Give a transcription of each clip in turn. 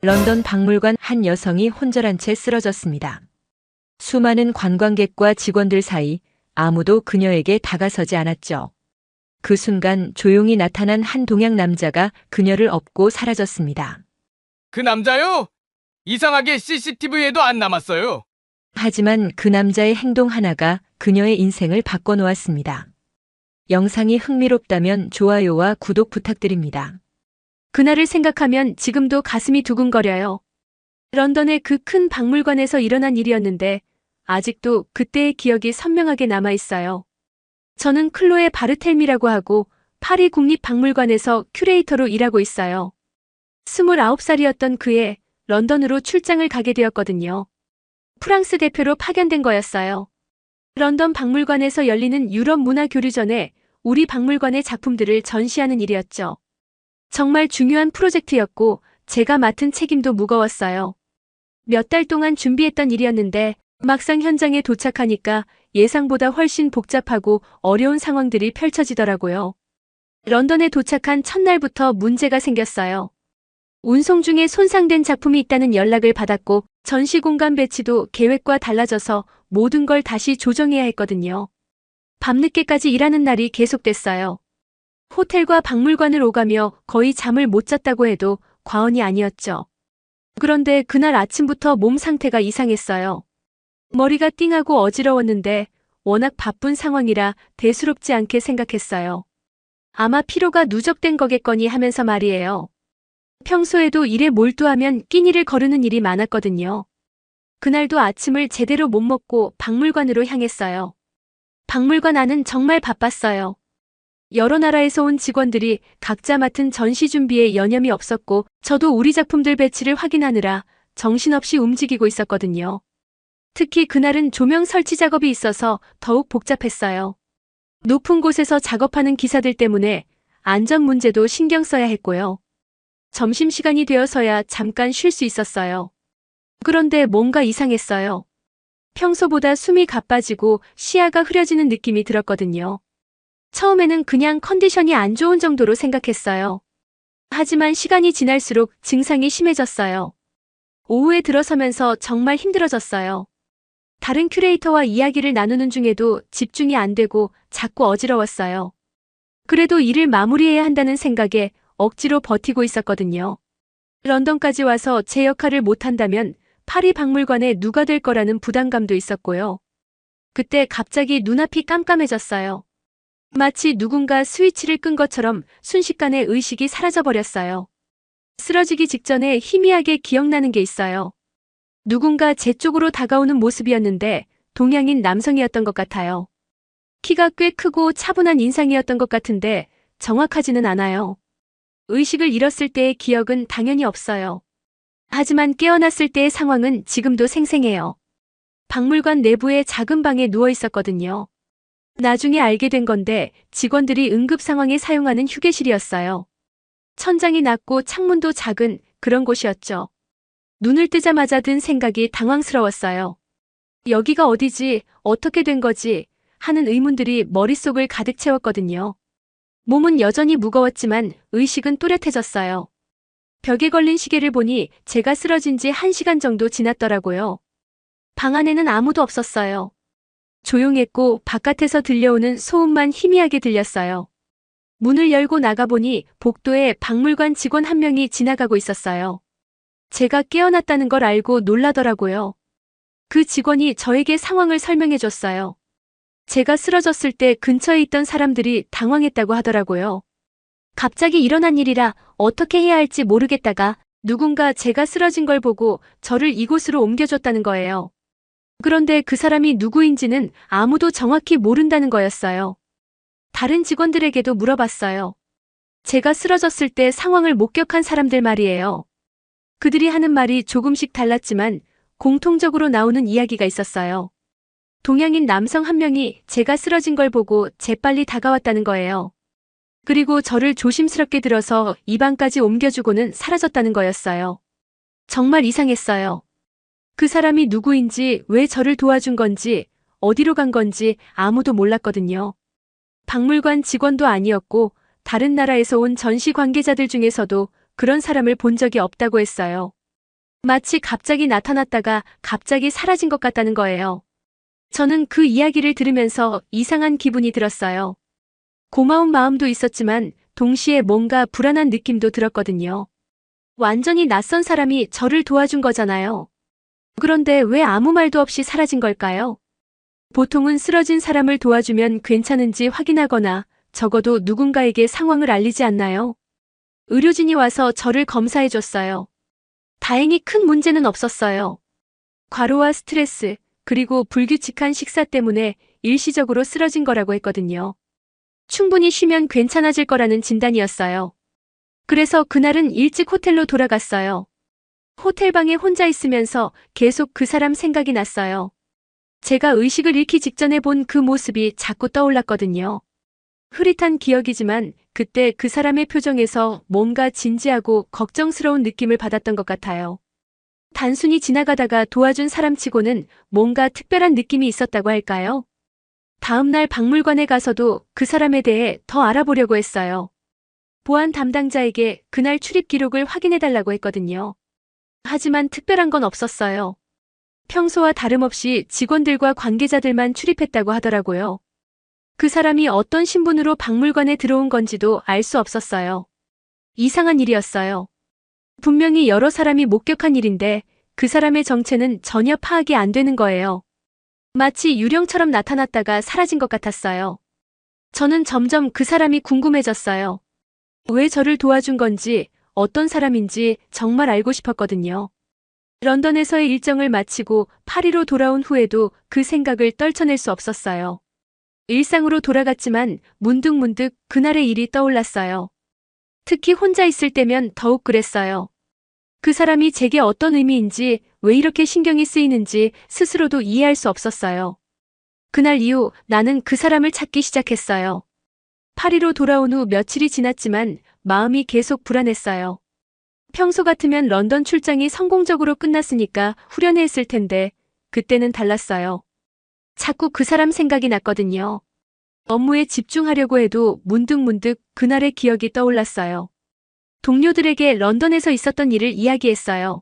런던 박물관 한 여성이 혼절한 채 쓰러졌습니다. 수많은 관광객과 직원들 사이 아무도 그녀에게 다가서지 않았죠. 그 순간 조용히 나타난 한 동양 남자가 그녀를 업고 사라졌습니다. 그 남자요? 이상하게 CCTV에도 안 남았어요. 하지만 그 남자의 행동 하나가 그녀의 인생을 바꿔놓았습니다. 영상이 흥미롭다면 좋아요와 구독 부탁드립니다. 그날을 생각하면 지금도 가슴이 두근거려요. 런던의 그 큰 박물관에서 일어난 일이었는데 아직도 그때의 기억이 선명하게 남아있어요. 저는 클로에 바르텔미라고 하고 파리 국립박물관에서 큐레이터로 일하고 있어요. 29살이었던 그해 런던으로 출장을 가게 되었거든요. 프랑스 대표로 파견된 거였어요. 런던 박물관에서 열리는 유럽 문화 교류전에 우리 박물관의 작품들을 전시하는 일이었죠. 정말 중요한 프로젝트였고 제가 맡은 책임도 무거웠어요. 몇 달 동안 준비했던 일이었는데 막상 현장에 도착하니까 예상보다 훨씬 복잡하고 어려운 상황들이 펼쳐지더라고요. 런던에 도착한 첫날부터 문제가 생겼어요. 운송 중에 손상된 작품이 있다는 연락을 받았고 전시 공간 배치도 계획과 달라져서 모든 걸 다시 조정해야 했거든요. 밤늦게까지 일하는 날이 계속됐어요. 호텔과 박물관을 오가며 거의 잠을 못 잤다고 해도 과언이 아니었죠. 그런데 그날 아침부터 몸 상태가 이상했어요. 머리가 띵하고 어지러웠는데 워낙 바쁜 상황이라 대수롭지 않게 생각했어요. 아마 피로가 누적된 거겠거니 하면서 말이에요. 평소에도 일에 몰두하면 끼니를 거르는 일이 많았거든요. 그날도 아침을 제대로 못 먹고 박물관으로 향했어요. 박물관 안은 정말 바빴어요. 여러 나라에서 온 직원들이 각자 맡은 전시 준비에 여념이 없었고 저도 우리 작품들 배치를 확인하느라 정신없이 움직이고 있었거든요. 특히 그날은 조명 설치 작업이 있어서 더욱 복잡했어요. 높은 곳에서 작업하는 기사들 때문에 안전 문제도 신경 써야 했고요. 점심시간이 되어서야 잠깐 쉴 수 있었어요. 그런데 뭔가 이상했어요. 평소보다 숨이 가빠지고 시야가 흐려지는 느낌이 들었거든요. 처음에는 그냥 컨디션이 안 좋은 정도로 생각했어요. 하지만 시간이 지날수록 증상이 심해졌어요. 오후에 들어서면서 정말 힘들어졌어요. 다른 큐레이터와 이야기를 나누는 중에도 집중이 안 되고 자꾸 어지러웠어요. 그래도 일을 마무리해야 한다는 생각에 억지로 버티고 있었거든요. 런던까지 와서 제 역할을 못한다면 파리 박물관에 누가 될 거라는 부담감도 있었고요. 그때 갑자기 눈앞이 깜깜해졌어요. 마치 누군가 스위치를 끈 것처럼 순식간에 의식이 사라져버렸어요. 쓰러지기 직전에 희미하게 기억나는 게 있어요. 누군가 제 쪽으로 다가오는 모습이었는데 동양인 남성이었던 것 같아요. 키가 꽤 크고 차분한 인상이었던 것 같은데 정확하지는 않아요. 의식을 잃었을 때의 기억은 당연히 없어요. 하지만 깨어났을 때의 상황은 지금도 생생해요. 박물관 내부의 작은 방에 누워 있었거든요. 나중에 알게 된 건데 직원들이 응급 상황에 사용하는 휴게실이었어요. 천장이 낮고 창문도 작은 그런 곳이었죠. 눈을 뜨자마자 든 생각이 당황스러웠어요. 여기가 어디지, 어떻게 된 거지 하는 의문들이 머릿속을 가득 채웠거든요. 몸은 여전히 무거웠지만 의식은 또렷해졌어요. 벽에 걸린 시계를 보니 제가 쓰러진 지 1시간 정도 지났더라고요. 방 안에는 아무도 없었어요. 조용했고 바깥에서 들려오는 소음만 희미하게 들렸어요. 문을 열고 나가보니 복도에 박물관 직원 한 명이 지나가고 있었어요. 제가 깨어났다는 걸 알고 놀라더라고요. 그 직원이 저에게 상황을 설명해줬어요. 제가 쓰러졌을 때 근처에 있던 사람들이 당황했다고 하더라고요. 갑자기 일어난 일이라 어떻게 해야 할지 모르겠다가 누군가 제가 쓰러진 걸 보고 저를 이곳으로 옮겨줬다는 거예요. 그런데 그 사람이 누구인지는 아무도 정확히 모른다는 거였어요. 다른 직원들에게도 물어봤어요. 제가 쓰러졌을 때 상황을 목격한 사람들 말이에요. 그들이 하는 말이 조금씩 달랐지만 공통적으로 나오는 이야기가 있었어요. 동양인 남성 한 명이 제가 쓰러진 걸 보고 재빨리 다가왔다는 거예요. 그리고 저를 조심스럽게 들어서 이 방까지 옮겨주고는 사라졌다는 거였어요. 정말 이상했어요. 그 사람이 누구인지, 왜 저를 도와준 건지, 어디로 간 건지 아무도 몰랐거든요. 박물관 직원도 아니었고 다른 나라에서 온 전시 관계자들 중에서도 그런 사람을 본 적이 없다고 했어요. 마치 갑자기 나타났다가 갑자기 사라진 것 같다는 거예요. 저는 그 이야기를 들으면서 이상한 기분이 들었어요. 고마운 마음도 있었지만 동시에 뭔가 불안한 느낌도 들었거든요. 완전히 낯선 사람이 저를 도와준 거잖아요. 그런데 왜 아무 말도 없이 사라진 걸까요? 보통은 쓰러진 사람을 도와주면 괜찮은지 확인하거나 적어도 누군가에게 상황을 알리지 않나요? 의료진이 와서 저를 검사해줬어요. 다행히 큰 문제는 없었어요. 과로와 스트레스, 그리고 불규칙한 식사 때문에 일시적으로 쓰러진 거라고 했거든요. 충분히 쉬면 괜찮아질 거라는 진단이었어요. 그래서 그날은 일찍 호텔로 돌아갔어요. 호텔방에 혼자 있으면서 계속 그 사람 생각이 났어요. 제가 의식을 잃기 직전에 본 그 모습이 자꾸 떠올랐거든요. 흐릿한 기억이지만 그때 그 사람의 표정에서 뭔가 진지하고 걱정스러운 느낌을 받았던 것 같아요. 단순히 지나가다가 도와준 사람치고는 뭔가 특별한 느낌이 있었다고 할까요? 다음날 박물관에 가서도 그 사람에 대해 더 알아보려고 했어요. 보안 담당자에게 그날 출입 기록을 확인해달라고 했거든요. 하지만 특별한 건 없었어요. 평소와 다름없이 직원들과 관계자들만 출입했다고 하더라고요. 그 사람이 어떤 신분으로 박물관에 들어온 건지도 알 수 없었어요. 이상한 일이었어요. 분명히 여러 사람이 목격한 일인데 그 사람의 정체는 전혀 파악이 안 되는 거예요. 마치 유령처럼 나타났다가 사라진 것 같았어요. 저는 점점 그 사람이 궁금해졌어요. 왜 저를 도와준 건지, 어떤 사람인지 정말 알고 싶었거든요. 런던에서의 일정을 마치고 파리로 돌아온 후에도 그 생각을 떨쳐낼 수 없었어요. 일상으로 돌아갔지만 문득문득 그날의 일이 떠올랐어요. 특히 혼자 있을 때면 더욱 그랬어요. 그 사람이 제게 어떤 의미인지, 왜 이렇게 신경이 쓰이는지 스스로도 이해할 수 없었어요. 그날 이후 나는 그 사람을 찾기 시작했어요. 파리로 돌아온 후 며칠이 지났지만 마음이 계속 불안했어요. 평소 같으면 런던 출장이 성공적으로 끝났으니까 후련해 했을 텐데 그때는 달랐어요. 자꾸 그 사람 생각이 났거든요. 업무에 집중하려고 해도 문득문득 그날의 기억이 떠올랐어요. 동료들에게 런던에서 있었던 일을 이야기했어요.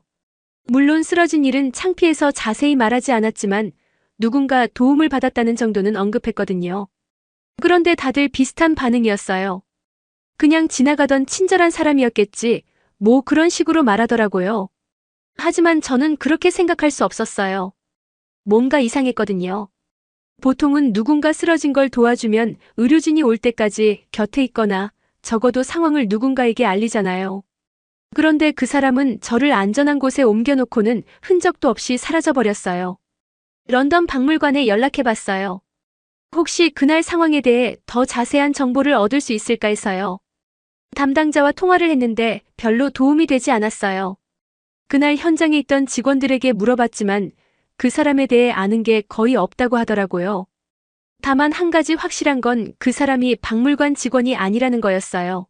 물론 쓰러진 일은 창피해서 자세히 말하지 않았지만 누군가 도움을 받았다는 정도는 언급했거든요. 그런데 다들 비슷한 반응이었어요. 그냥 지나가던 친절한 사람이었겠지, 뭐 그런 식으로 말하더라고요. 하지만 저는 그렇게 생각할 수 없었어요. 뭔가 이상했거든요. 보통은 누군가 쓰러진 걸 도와주면 의료진이 올 때까지 곁에 있거나 적어도 상황을 누군가에게 알리잖아요. 그런데 그 사람은 저를 안전한 곳에 옮겨놓고는 흔적도 없이 사라져버렸어요. 런던 박물관에 연락해봤어요. 혹시 그날 상황에 대해 더 자세한 정보를 얻을 수 있을까 해서요. 담당자와 통화를 했는데 별로 도움이 되지 않았어요. 그날 현장에 있던 직원들에게 물어봤지만 그 사람에 대해 아는 게 거의 없다고 하더라고요. 다만 한 가지 확실한 건 그 사람이 박물관 직원이 아니라는 거였어요.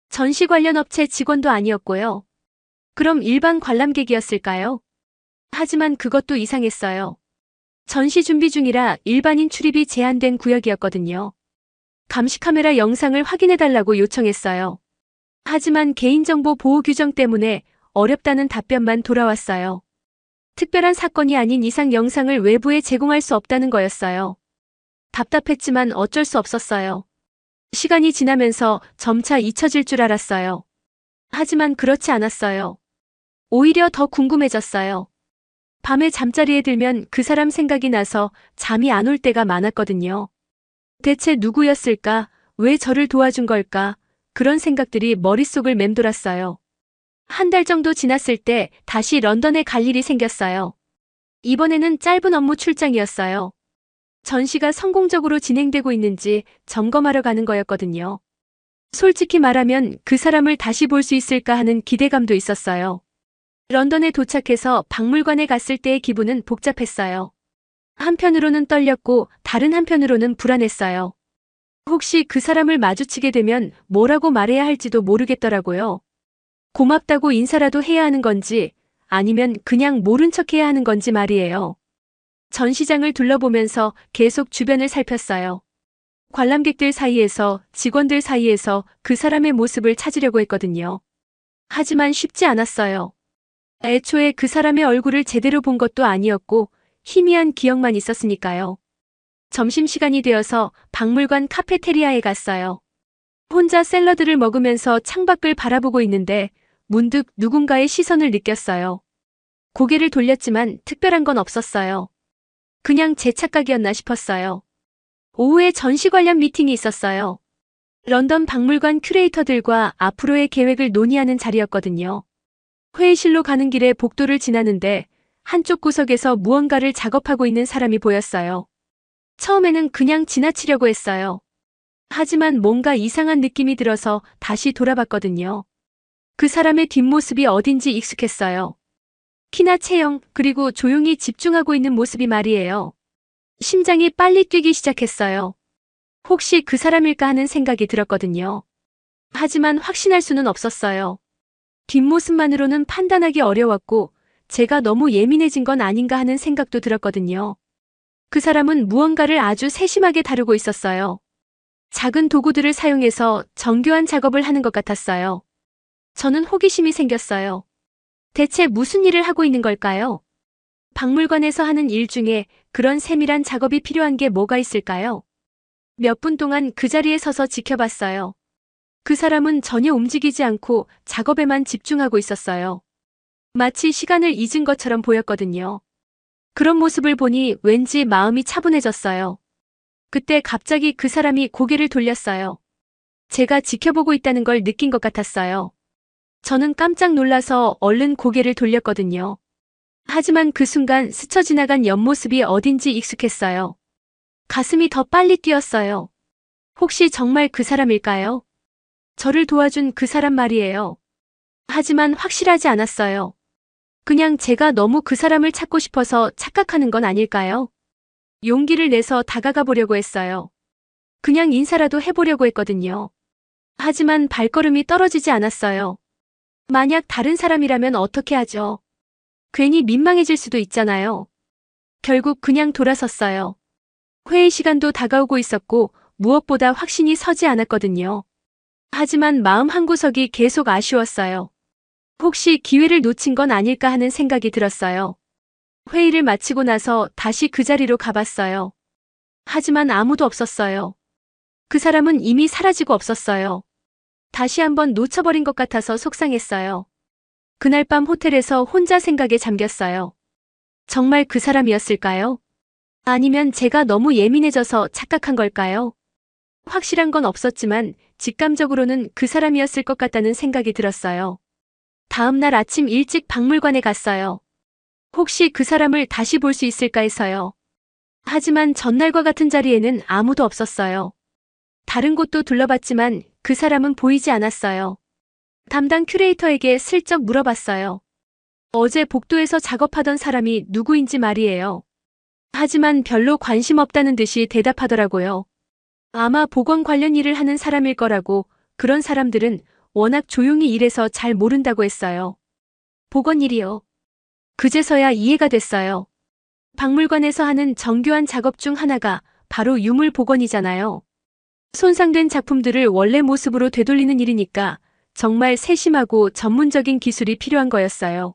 전시 관련 업체 직원도 아니었고요. 그럼 일반 관람객이었을까요? 하지만 그것도 이상했어요. 전시 준비 중이라 일반인 출입이 제한된 구역이었거든요. 감시 카메라 영상을 확인해달라고 요청했어요. 하지만 개인정보 보호 규정 때문에 어렵다는 답변만 돌아왔어요. 특별한 사건이 아닌 이상 영상을 외부에 제공할 수 없다는 거였어요. 답답했지만 어쩔 수 없었어요. 시간이 지나면서 점차 잊혀질 줄 알았어요. 하지만 그렇지 않았어요. 오히려 더 궁금해졌어요. 밤에 잠자리에 들면 그 사람 생각이 나서 잠이 안 올 때가 많았거든요. 대체 누구였을까? 왜 저를 도와준 걸까? 그런 생각들이 머릿속을 맴돌았어요. 한 달 정도 지났을 때 다시 런던에 갈 일이 생겼어요. 이번에는 짧은 업무 출장이었어요. 전시가 성공적으로 진행되고 있는지 점검하러 가는 거였거든요. 솔직히 말하면 그 사람을 다시 볼 수 있을까 하는 기대감도 있었어요. 런던에 도착해서 박물관에 갔을 때의 기분은 복잡했어요. 한편으로는 떨렸고 다른 한편으로는 불안했어요. 혹시 그 사람을 마주치게 되면 뭐라고 말해야 할지도 모르겠더라고요. 고맙다고 인사라도 해야 하는 건지 아니면 그냥 모른 척 해야 하는 건지 말이에요. 전시장을 둘러보면서 계속 주변을 살폈어요. 관람객들 사이에서, 직원들 사이에서 그 사람의 모습을 찾으려고 했거든요. 하지만 쉽지 않았어요. 애초에 그 사람의 얼굴을 제대로 본 것도 아니었고 희미한 기억만 있었으니까요. 점심시간이 되어서 박물관 카페테리아에 갔어요. 혼자 샐러드를 먹으면서 창밖을 바라보고 있는데 문득 누군가의 시선을 느꼈어요. 고개를 돌렸지만 특별한 건 없었어요. 그냥 제 착각이었나 싶었어요. 오후에 전시 관련 미팅이 있었어요. 런던 박물관 큐레이터들과 앞으로의 계획을 논의하는 자리였거든요. 회의실로 가는 길에 복도를 지나는데 한쪽 구석에서 무언가를 작업하고 있는 사람이 보였어요. 처음에는 그냥 지나치려고 했어요. 하지만 뭔가 이상한 느낌이 들어서 다시 돌아봤거든요. 그 사람의 뒷모습이 어딘지 익숙했어요. 키나 체형, 그리고 조용히 집중하고 있는 모습이 말이에요. 심장이 빨리 뛰기 시작했어요. 혹시 그 사람일까 하는 생각이 들었거든요. 하지만 확신할 수는 없었어요. 뒷모습만으로는 판단하기 어려웠고 제가 너무 예민해진 건 아닌가 하는 생각도 들었거든요. 그 사람은 무언가를 아주 세심하게 다루고 있었어요. 작은 도구들을 사용해서 정교한 작업을 하는 것 같았어요. 저는 호기심이 생겼어요. 대체 무슨 일을 하고 있는 걸까요? 박물관에서 하는 일 중에 그런 세밀한 작업이 필요한 게 뭐가 있을까요? 몇 분 동안 그 자리에 서서 지켜봤어요. 그 사람은 전혀 움직이지 않고 작업에만 집중하고 있었어요. 마치 시간을 잊은 것처럼 보였거든요. 그런 모습을 보니 왠지 마음이 차분해졌어요. 그때 갑자기 그 사람이 고개를 돌렸어요. 제가 지켜보고 있다는 걸 느낀 것 같았어요. 저는 깜짝 놀라서 얼른 고개를 돌렸거든요. 하지만 그 순간 스쳐 지나간 옆모습이 어딘지 익숙했어요. 가슴이 더 빨리 뛰었어요. 혹시 정말 그 사람일까요? 저를 도와준 그 사람 말이에요. 하지만 확실하지 않았어요. 그냥 제가 너무 그 사람을 찾고 싶어서 착각하는 건 아닐까요? 용기를 내서 다가가 보려고 했어요. 그냥 인사라도 해보려고 했거든요. 하지만 발걸음이 떨어지지 않았어요. 만약 다른 사람이라면 어떻게 하죠? 괜히 민망해질 수도 있잖아요. 결국 그냥 돌아섰어요. 회의 시간도 다가오고 있었고 무엇보다 확신이 서지 않았거든요. 하지만 마음 한구석이 계속 아쉬웠어요. 혹시 기회를 놓친 건 아닐까 하는 생각이 들었어요. 회의를 마치고 나서 다시 그 자리로 가봤어요. 하지만 아무도 없었어요. 그 사람은 이미 사라지고 없었어요. 다시 한번 놓쳐버린 것 같아서 속상했어요. 그날 밤 호텔에서 혼자 생각에 잠겼어요. 정말 그 사람이었을까요? 아니면 제가 너무 예민해져서 착각한 걸까요? 확실한 건 없었지만 직감적으로는 그 사람이었을 것 같다는 생각이 들었어요. 다음 날 아침 일찍 박물관에 갔어요. 혹시 그 사람을 다시 볼 수 있을까 해서요. 하지만 전날과 같은 자리에는 아무도 없었어요. 다른 곳도 둘러봤지만 그 사람은 보이지 않았어요. 담당 큐레이터에게 슬쩍 물어봤어요. 어제 복도에서 작업하던 사람이 누구인지 말이에요. 하지만 별로 관심 없다는 듯이 대답하더라고요. 아마 보건 관련 일을 하는 사람일 거라고, 그런 사람들은 워낙 조용히 일해서 잘 모른다고 했어요. 보건 일이요. 그제서야 이해가 됐어요. 박물관에서 하는 정교한 작업 중 하나가 바로 유물 복원이잖아요. 손상된 작품들을 원래 모습으로 되돌리는 일이니까 정말 세심하고 전문적인 기술이 필요한 거였어요.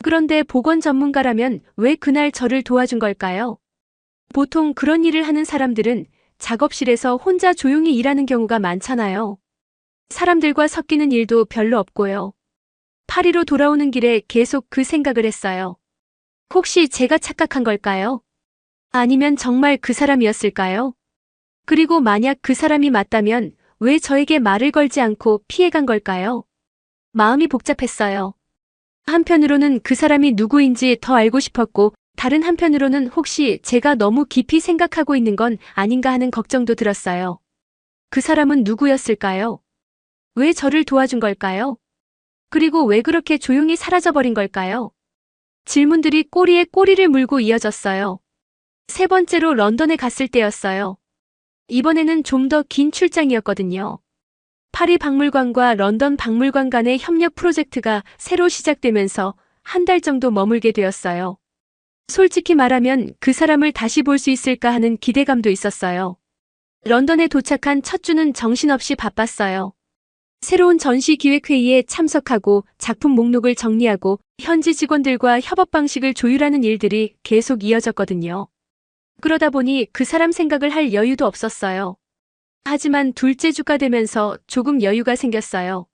그런데 복원 전문가라면 왜 그날 저를 도와준 걸까요? 보통 그런 일을 하는 사람들은 작업실에서 혼자 조용히 일하는 경우가 많잖아요. 사람들과 섞이는 일도 별로 없고요. 파리로 돌아오는 길에 계속 그 생각을 했어요. 혹시 제가 착각한 걸까요? 아니면 정말 그 사람이었을까요? 그리고 만약 그 사람이 맞다면 왜 저에게 말을 걸지 않고 피해간 걸까요? 마음이 복잡했어요. 한편으로는 그 사람이 누구인지 더 알고 싶었고, 다른 한편으로는 혹시 제가 너무 깊이 생각하고 있는 건 아닌가 하는 걱정도 들었어요. 그 사람은 누구였을까요? 왜 저를 도와준 걸까요? 그리고 왜 그렇게 조용히 사라져버린 걸까요? 질문들이 꼬리에 꼬리를 물고 이어졌어요. 세 번째로 런던에 갔을 때였어요. 이번에는 좀 더 긴 출장이었거든요. 파리 박물관과 런던 박물관 간의 협력 프로젝트가 새로 시작되면서 한 달 정도 머물게 되었어요. 솔직히 말하면 그 사람을 다시 볼 수 있을까 하는 기대감도 있었어요. 런던에 도착한 첫 주는 정신없이 바빴어요. 새로운 전시 기획회의에 참석하고 작품 목록을 정리하고 현지 직원들과 협업 방식을 조율하는 일들이 계속 이어졌거든요. 그러다 보니 그 사람 생각을 할 여유도 없었어요. 하지만 둘째 주가 되면서 조금 여유가 생겼어요.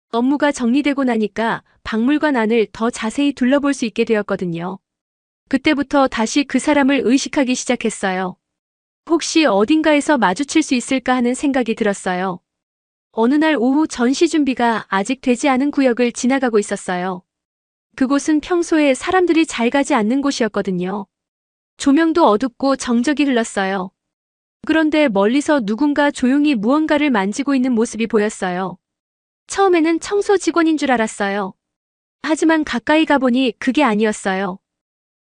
업무가 정리되고 나니까 박물관 안을 더 자세히 둘러볼 수 있게 되었거든요. 그때부터 다시 그 사람을 의식하기 시작했어요. 혹시 어딘가에서 마주칠 수 있을까 하는 생각이 들었어요. 어느 날 오후 전시 준비가 아직 되지 않은 구역을 지나가고 있었어요. 그곳은 평소에 사람들이 잘 가지 않는 곳이었거든요. 조명도 어둡고 정적이 흘렀어요. 그런데 멀리서 누군가 조용히 무언가를 만지고 있는 모습이 보였어요. 처음에는 청소 직원인 줄 알았어요. 하지만 가까이 가보니 그게 아니었어요.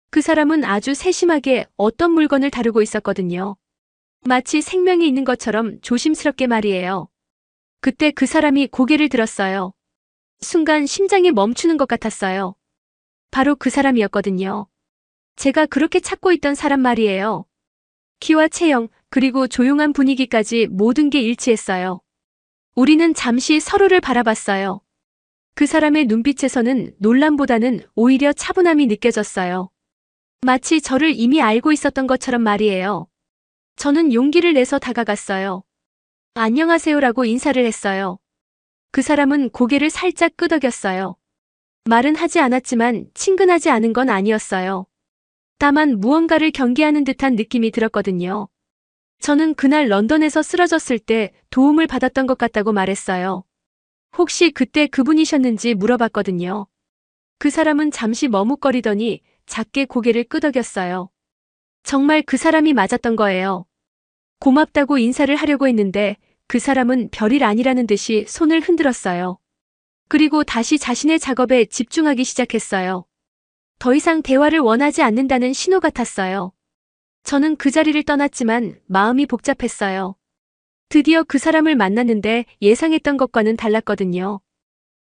그 사람은 아주 세심하게 어떤 물건을 다루고 있었거든요. 마치 생명이 있는 것처럼 조심스럽게 말이에요. 그때 그 사람이 고개를 들었어요. 순간 심장이 멈추는 것 같았어요. 바로 그 사람이었거든요. 제가 그렇게 찾고 있던 사람 말이에요. 키와 체형, 그리고 조용한 분위기까지 모든 게 일치했어요. 우리는 잠시 서로를 바라봤어요. 그 사람의 눈빛에서는 놀람보다는 오히려 차분함이 느껴졌어요. 마치 저를 이미 알고 있었던 것처럼 말이에요. 저는 용기를 내서 다가갔어요. 안녕하세요라고 인사를 했어요. 그 사람은 고개를 살짝 끄덕였어요. 말은 하지 않았지만 친근하지 않은 건 아니었어요. 다만 무언가를 경계하는 듯한 느낌이 들었거든요. 저는 그날 런던에서 쓰러졌을 때 도움을 받았던 것 같다고 말했어요. 혹시 그때 그분이셨는지 물어봤거든요. 그 사람은 잠시 머뭇거리더니 작게 고개를 끄덕였어요. 정말 그 사람이 맞았던 거예요. 고맙다고 인사를 하려고 했는데 그 사람은 별일 아니라는 듯이 손을 흔들었어요. 그리고 다시 자신의 작업에 집중하기 시작했어요. 더 이상 대화를 원하지 않는다는 신호 같았어요. 저는 그 자리를 떠났지만 마음이 복잡했어요. 드디어 그 사람을 만났는데 예상했던 것과는 달랐거든요.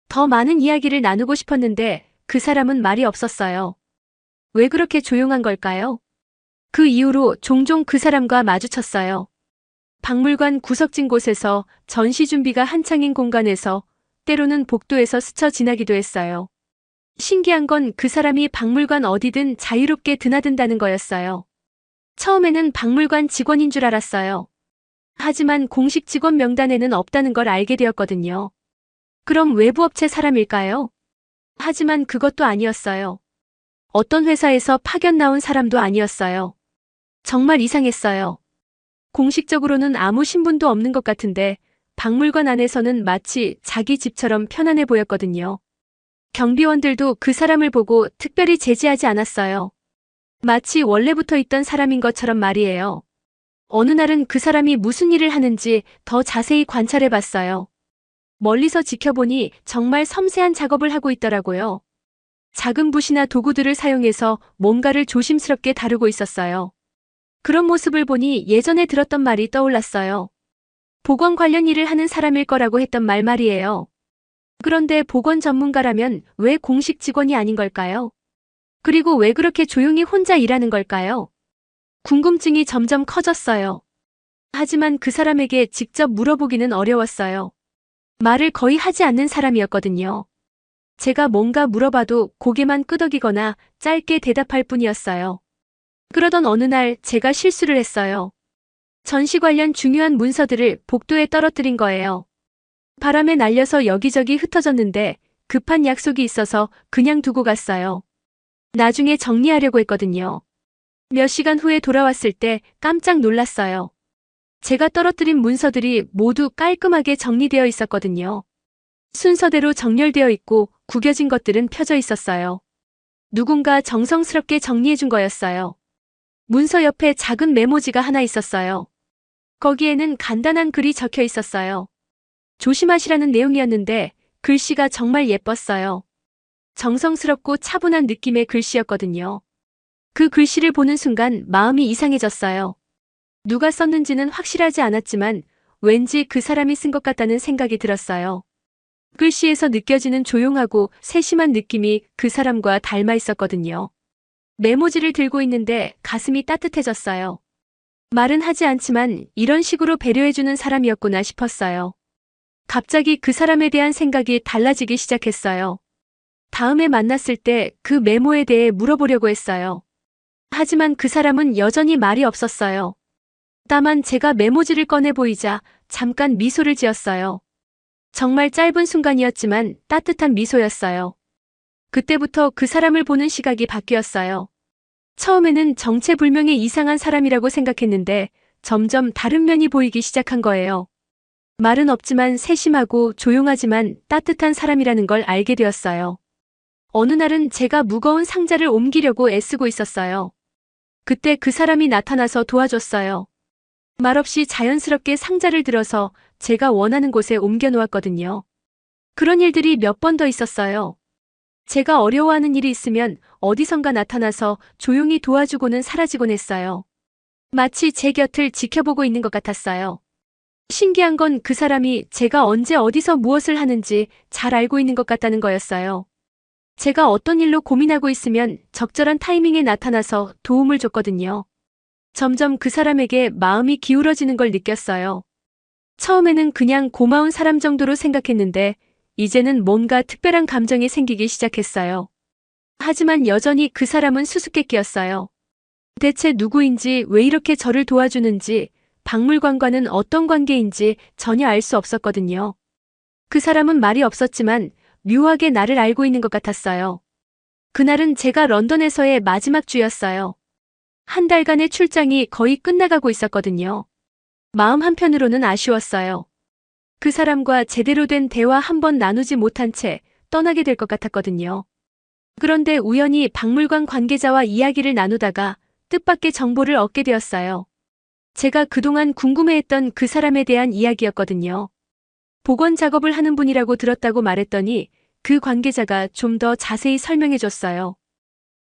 더 많은 이야기를 나누고 싶었는데 그 사람은 말이 없었어요. 왜 그렇게 조용한 걸까요? 그 이후로 종종 그 사람과 마주쳤어요. 박물관 구석진 곳에서, 전시 준비가 한창인 공간에서, 때로는 복도에서 스쳐 지나기도 했어요. 신기한 건 그 사람이 박물관 어디든 자유롭게 드나든다는 거였어요. 처음에는 박물관 직원인 줄 알았어요. 하지만 공식 직원 명단에는 없다는 걸 알게 되었거든요. 그럼 외부 업체 사람일까요? 하지만 그것도 아니었어요. 어떤 회사에서 파견 나온 사람도 아니었어요. 정말 이상했어요. 공식적으로는 아무 신분도 없는 것 같은데 박물관 안에서는 마치 자기 집처럼 편안해 보였거든요. 경비원들도 그 사람을 보고 특별히 제지하지 않았어요. 마치 원래부터 있던 사람인 것처럼 말이에요. 어느 날은 그 사람이 무슨 일을 하는지 더 자세히 관찰해 봤어요. 멀리서 지켜보니 정말 섬세한 작업을 하고 있더라고요. 작은 붓이나 도구들을 사용해서 뭔가를 조심스럽게 다루고 있었어요. 그런 모습을 보니 예전에 들었던 말이 떠올랐어요. 보건 관련 일을 하는 사람일 거라고 했던 말 말이에요. 그런데 보건 전문가라면 왜 공식 직원이 아닌 걸까요? 그리고 왜 그렇게 조용히 혼자 일하는 걸까요? 궁금증이 점점 커졌어요. 하지만 그 사람에게 직접 물어보기는 어려웠어요. 말을 거의 하지 않는 사람이었거든요. 제가 뭔가 물어봐도 고개만 끄덕이거나 짧게 대답할 뿐이었어요. 그러던 어느 날 제가 실수를 했어요. 전시 관련 중요한 문서들을 복도에 떨어뜨린 거예요. 바람에 날려서 여기저기 흩어졌는데 급한 약속이 있어서 그냥 두고 갔어요. 나중에 정리하려고 했거든요. 몇 시간 후에 돌아왔을 때 깜짝 놀랐어요. 제가 떨어뜨린 문서들이 모두 깔끔하게 정리되어 있었거든요. 순서대로 정렬되어 있고 구겨진 것들은 펴져 있었어요. 누군가 정성스럽게 정리해 준 거였어요. 문서 옆에 작은 메모지가 하나 있었어요. 거기에는 간단한 글이 적혀 있었어요. 조심하시라는 내용이었는데 글씨가 정말 예뻤어요. 정성스럽고 차분한 느낌의 글씨였거든요. 그 글씨를 보는 순간 마음이 이상해졌어요. 누가 썼는지는 확실하지 않았지만 왠지 그 사람이 쓴 것 같다는 생각이 들었어요. 글씨에서 느껴지는 조용하고 세심한 느낌이 그 사람과 닮아 있었거든요. 메모지를 들고 있는데 가슴이 따뜻해졌어요. 말은 하지 않지만 이런 식으로 배려해주는 사람이었구나 싶었어요. 갑자기 그 사람에 대한 생각이 달라지기 시작했어요. 다음에 만났을 때 그 메모에 대해 물어보려고 했어요. 하지만 그 사람은 여전히 말이 없었어요. 다만 제가 메모지를 꺼내 보이자 잠깐 미소를 지었어요. 정말 짧은 순간이었지만 따뜻한 미소였어요. 그때부터 그 사람을 보는 시각이 바뀌었어요. 처음에는 정체불명의 이상한 사람이라고 생각했는데 점점 다른 면이 보이기 시작한 거예요. 말은 없지만 세심하고 조용하지만 따뜻한 사람이라는 걸 알게 되었어요. 어느 날은 제가 무거운 상자를 옮기려고 애쓰고 있었어요. 그때 그 사람이 나타나서 도와줬어요. 말없이 자연스럽게 상자를 들어서 제가 원하는 곳에 옮겨 놓았거든요. 그런 일들이 몇 번 더 있었어요. 제가 어려워하는 일이 있으면 어디선가 나타나서 조용히 도와주고는 사라지곤 했어요. 마치 제 곁을 지켜보고 있는 것 같았어요. 신기한 건 그 사람이 제가 언제 어디서 무엇을 하는지 잘 알고 있는 것 같다는 거였어요. 제가 어떤 일로 고민하고 있으면 적절한 타이밍에 나타나서 도움을 줬거든요. 점점 그 사람에게 마음이 기울어지는 걸 느꼈어요. 처음에는 그냥 고마운 사람 정도로 생각했는데 이제는 뭔가 특별한 감정이 생기기 시작했어요. 하지만 여전히 그 사람은 수수께끼였어요. 대체 누구인지 왜 이렇게 저를 도와주는지 박물관과는 어떤 관계인지 전혀 알 수 없었거든요. 그 사람은 말이 없었지만 묘하게 나를 알고 있는 것 같았어요. 그날은 제가 런던에서의 마지막 주였어요. 한 달간의 출장이 거의 끝나가고 있었거든요. 마음 한편으로는 아쉬웠어요. 그 사람과 제대로 된 대화 한 번 나누지 못한 채 떠나게 될 것 같았거든요. 그런데 우연히 박물관 관계자와 이야기를 나누다가 뜻밖의 정보를 얻게 되었어요. 제가 그동안 궁금해했던 그 사람에 대한 이야기였거든요. 복원 작업을 하는 분이라고 들었다고 말했더니 그 관계자가 좀 더 자세히 설명해 줬어요.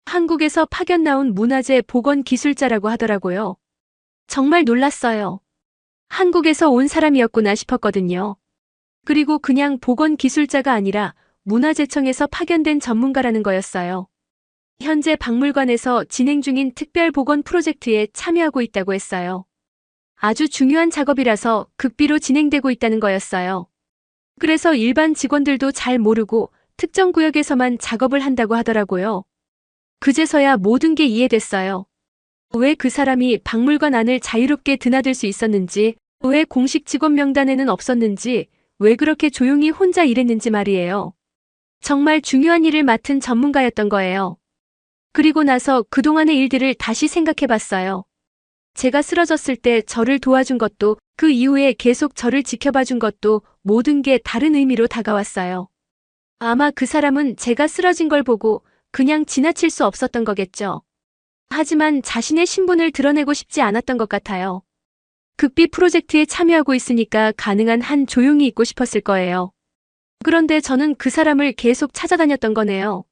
한국에서 파견 나온 문화재 복원 기술자라고 하더라고요. 정말 놀랐어요. 한국에서 온 사람이었구나 싶었거든요. 그리고 그냥 복원 기술자가 아니라 문화재청에서 파견된 전문가라는 거였어요. 현재 박물관에서 진행 중인 특별 복원 프로젝트에 참여하고 있다고 했어요. 아주 중요한 작업이라서 극비로 진행되고 있다는 거였어요. 그래서 일반 직원들도 잘 모르고 특정 구역에서만 작업을 한다고 하더라고요. 그제서야 모든 게 이해됐어요. 왜 그 사람이 박물관 안을 자유롭게 드나들 수 있었는지, 왜 공식 직원 명단에는 없었는지, 왜 그렇게 조용히 혼자 일했는지 말이에요. 정말 중요한 일을 맡은 전문가였던 거예요. 그리고 나서 그동안의 일들을 다시 생각해봤어요. 제가 쓰러졌을 때 저를 도와준 것도 그 이후에 계속 저를 지켜봐준 것도 모든 게 다른 의미로 다가왔어요. 아마 그 사람은 제가 쓰러진 걸 보고 그냥 지나칠 수 없었던 거겠죠. 하지만 자신의 신분을 드러내고 싶지 않았던 것 같아요. 극비 프로젝트에 참여하고 있으니까 가능한 한 조용히 있고 싶었을 거예요. 그런데 저는 그 사람을 계속 찾아다녔던 거네요.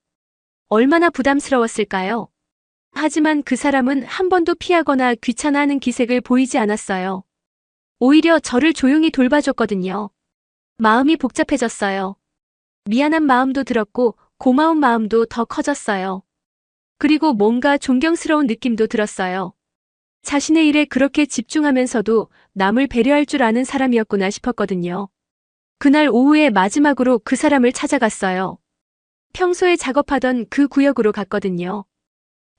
얼마나 부담스러웠을까요? 하지만 그 사람은 한 번도 피하거나 귀찮아하는 기색을 보이지 않았어요. 오히려 저를 조용히 돌봐줬거든요. 마음이 복잡해졌어요. 미안한 마음도 들었고 고마운 마음도 더 커졌어요. 그리고 뭔가 존경스러운 느낌도 들었어요. 자신의 일에 그렇게 집중하면서도 남을 배려할 줄 아는 사람이었구나 싶었거든요. 그날 오후에 마지막으로 그 사람을 찾아갔어요. 평소에 작업하던 그 구역으로 갔거든요.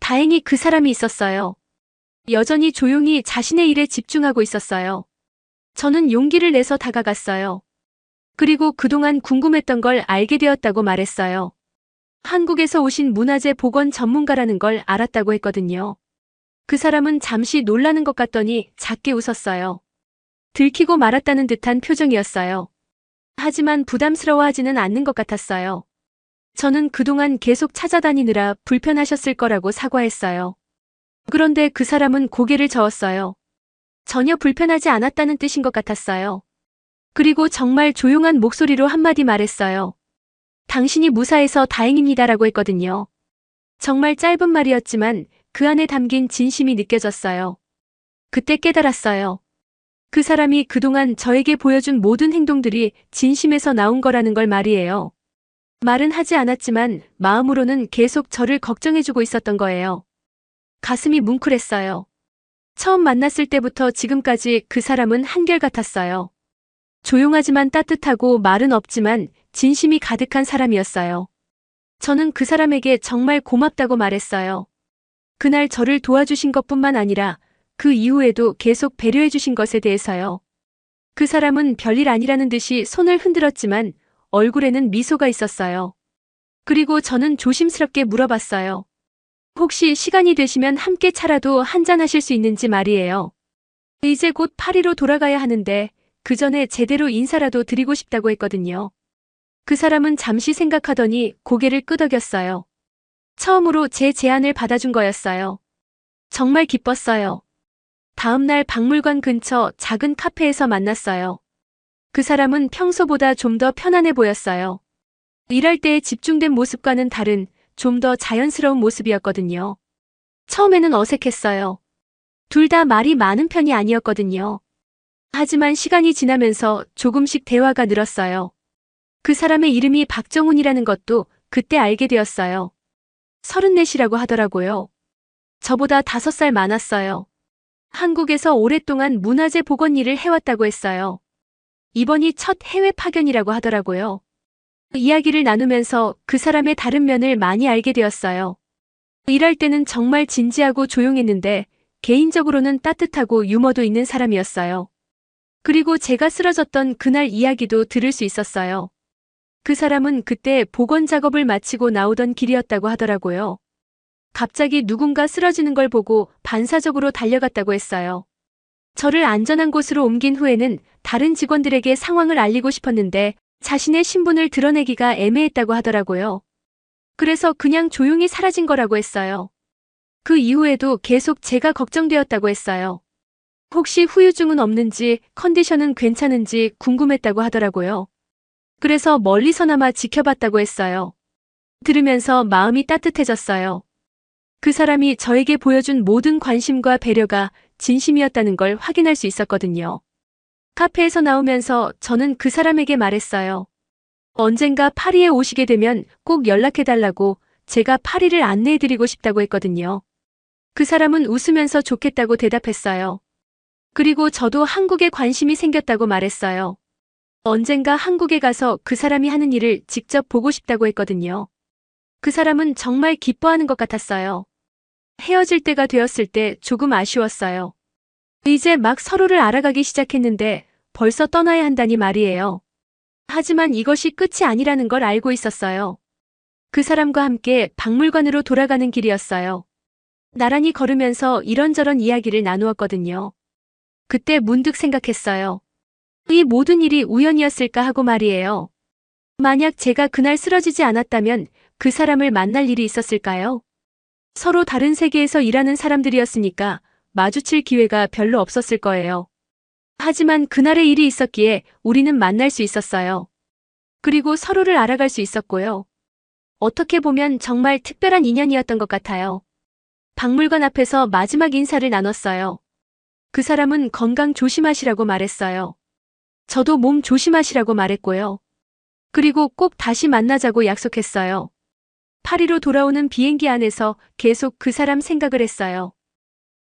다행히 그 사람이 있었어요. 여전히 조용히 자신의 일에 집중하고 있었어요. 저는 용기를 내서 다가갔어요. 그리고 그동안 궁금했던 걸 알게 되었다고 말했어요. 한국에서 오신 문화재 복원 전문가라는 걸 알았다고 했거든요. 그 사람은 잠시 놀라는 것 같더니 작게 웃었어요. 들키고 말았다는 듯한 표정이었어요. 하지만 부담스러워하지는 않는 것 같았어요. 저는 그동안 계속 찾아다니느라 불편하셨을 거라고 사과했어요. 그런데 그 사람은 고개를 저었어요. 전혀 불편하지 않았다는 뜻인 것 같았어요. 그리고 정말 조용한 목소리로 한마디 말했어요. 당신이 무사해서 다행입니다라고 했거든요. 정말 짧은 말이었지만 그 안에 담긴 진심이 느껴졌어요. 그때 깨달았어요. 그 사람이 그동안 저에게 보여준 모든 행동들이 진심에서 나온 거라는 걸 말이에요. 말은 하지 않았지만 마음으로는 계속 저를 걱정해주고 있었던 거예요. 가슴이 뭉클했어요. 처음 만났을 때부터 지금까지 그 사람은 한결같았어요. 조용하지만 따뜻하고 말은 없지만 진심이 가득한 사람이었어요. 저는 그 사람에게 정말 고맙다고 말했어요. 그날 저를 도와주신 것뿐만 아니라 그 이후에도 계속 배려해 주신 것에 대해서요. 그 사람은 별일 아니라는 듯이 손을 흔들었지만 얼굴에는 미소가 있었어요. 그리고 저는 조심스럽게 물어봤어요. 혹시 시간이 되시면 함께 차라도 한잔 하실 수 있는지 말이에요. 이제 곧 파리로 돌아가야 하는데 그 전에 제대로 인사라도 드리고 싶다고 했거든요. 그 사람은 잠시 생각하더니 고개를 끄덕였어요. 처음으로 제 제안을 받아준 거였어요. 정말 기뻤어요. 다음 날 박물관 근처 작은 카페에서 만났어요. 그 사람은 평소보다 좀 더 편안해 보였어요. 일할 때의 집중된 모습과는 다른 좀 더 자연스러운 모습이었거든요. 처음에는 어색했어요. 둘 다 말이 많은 편이 아니었거든요. 하지만 시간이 지나면서 조금씩 대화가 늘었어요. 그 사람의 이름이 박정훈이라는 것도 그때 알게 되었어요. 34이라고 하더라고요. 저보다 5살 많았어요. 한국에서 오랫동안 문화재 복원 일을 해왔다고 했어요. 이번이 첫 해외 파견이라고 하더라고요. 이야기를 나누면서 그 사람의 다른 면을 많이 알게 되었어요. 일할 때는 정말 진지하고 조용했는데 개인적으로는 따뜻하고 유머도 있는 사람이었어요. 그리고 제가 쓰러졌던 그날 이야기도 들을 수 있었어요. 그 사람은 그때 복원 작업을 마치고 나오던 길이었다고 하더라고요. 갑자기 누군가 쓰러지는 걸 보고 반사적으로 달려갔다고 했어요. 저를 안전한 곳으로 옮긴 후에는 다른 직원들에게 상황을 알리고 싶었는데 자신의 신분을 드러내기가 애매했다고 하더라고요. 그래서 그냥 조용히 사라진 거라고 했어요. 그 이후에도 계속 제가 걱정되었다고 했어요. 혹시 후유증은 없는지, 컨디션은 괜찮은지 궁금했다고 하더라고요. 그래서 멀리서나마 지켜봤다고 했어요. 들으면서 마음이 따뜻해졌어요. 그 사람이 저에게 보여준 모든 관심과 배려가 진심이었다는 걸 확인할 수 있었거든요. 카페에서 나오면서 저는 그 사람에게 말했어요. 언젠가 파리에 오시게 되면 꼭 연락해달라고 제가 파리를 안내해드리고 싶다고 했거든요. 그 사람은 웃으면서 좋겠다고 대답했어요. 그리고 저도 한국에 관심이 생겼다고 말했어요. 언젠가 한국에 가서 그 사람이 하는 일을 직접 보고 싶다고 했거든요. 그 사람은 정말 기뻐하는 것 같았어요. 헤어질 때가 되었을 때 조금 아쉬웠어요. 이제 막 서로를 알아가기 시작했는데 벌써 떠나야 한다니 말이에요. 하지만 이것이 끝이 아니라는 걸 알고 있었어요. 그 사람과 함께 박물관으로 돌아가는 길이었어요. 나란히 걸으면서 이런저런 이야기를 나누었거든요. 그때 문득 생각했어요. 이 모든 일이 우연이었을까 하고 말이에요. 만약 제가 그날 쓰러지지 않았다면 그 사람을 만날 일이 있었을까요? 서로 다른 세계에서 일하는 사람들이었으니까 마주칠 기회가 별로 없었을 거예요. 하지만 그날의 일이 있었기에 우리는 만날 수 있었어요. 그리고 서로를 알아갈 수 있었고요. 어떻게 보면 정말 특별한 인연이었던 것 같아요. 박물관 앞에서 마지막 인사를 나눴어요. 그 사람은 건강 조심하시라고 말했어요. 저도 몸 조심하시라고 말했고요. 그리고 꼭 다시 만나자고 약속했어요. 파리로 돌아오는 비행기 안에서 계속 그 사람 생각을 했어요.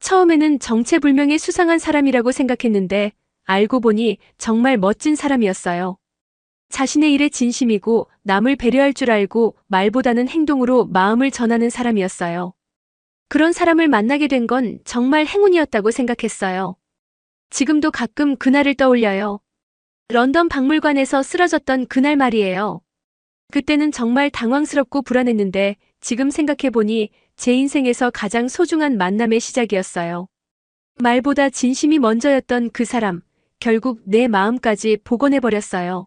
처음에는 정체불명의 수상한 사람이라고 생각했는데 알고 보니 정말 멋진 사람이었어요. 자신의 일에 진심이고 남을 배려할 줄 알고 말보다는 행동으로 마음을 전하는 사람이었어요. 그런 사람을 만나게 된 건 정말 행운이었다고 생각했어요. 지금도 가끔 그날을 떠올려요. 런던 박물관에서 쓰러졌던 그날 말이에요. 그때는 정말 당황스럽고 불안했는데 지금 생각해보니 제 인생에서 가장 소중한 만남의 시작이었어요. 말보다 진심이 먼저였던 그 사람, 결국 내 마음까지 복원해버렸어요.